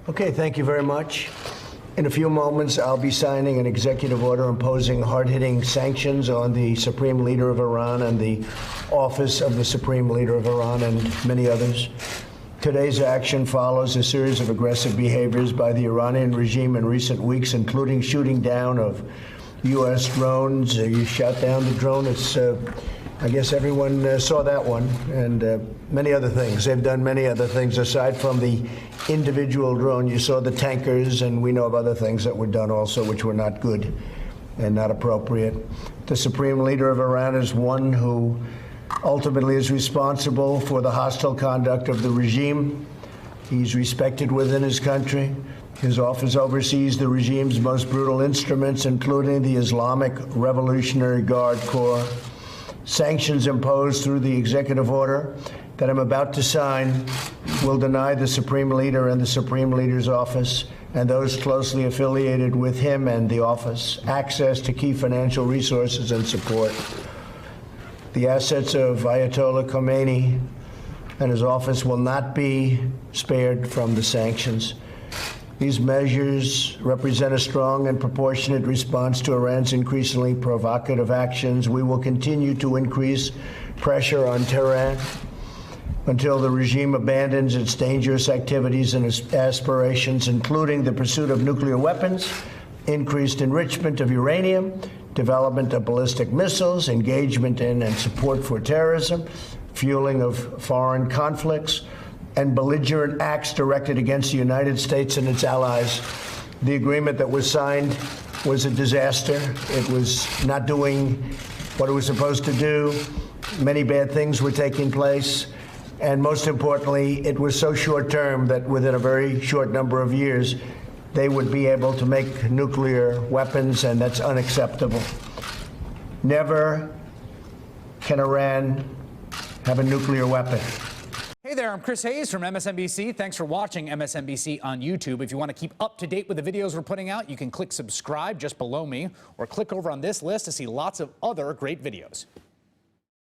Okay, thank you very much. In a few moments, I'll be signing an executive order imposing hard-hitting sanctions on the Supreme Leader of Iran and the Office of the Supreme Leader of Iran and many others. Today's action follows a series of aggressive behaviors by the Iranian regime in recent weeks, including shooting down of U.S. drones. You shot down the drone. I guess everyone saw that one, and many other things. They've done many other things aside from the individual drone. You saw the tankers, and we know of other things that were done also which were not good and not appropriate. The Supreme Leader of Iran is one who ultimately is responsible for the hostile conduct of the regime. He's respected within his country. His office oversees the regime's most brutal instruments, including the Islamic Revolutionary Guard Corps. Sanctions imposed through the executive order that I'm about to sign will deny the Supreme Leader and the Supreme Leader's office and those closely affiliated with him and the office access to key financial resources and support. The assets of Ayatollah Khomeini and his office will not be spared from the sanctions. These measures represent a strong and proportionate response to Iran's increasingly provocative actions. We will continue to increase pressure on Tehran until the regime abandons its dangerous activities and its aspirations, including the pursuit of nuclear weapons, increased enrichment of uranium, development of ballistic missiles, engagement in and support for terrorism, fueling of foreign conflicts, and belligerent acts directed against the United States and its allies. The agreement that was signed was a disaster. It was not doing what it was supposed to do. Many bad things were taking place. And most importantly, it was so short-term that within a very short number of years, they would be able to make nuclear weapons, and that's unacceptable. Never can Iran have a nuclear weapon. Hey there, I'm Chris Hayes from MSNBC. Thanks for watching MSNBC on YouTube. If you want to keep up to date with the videos we're putting out, you can click subscribe just below me or click over on this list to see lots of other great videos.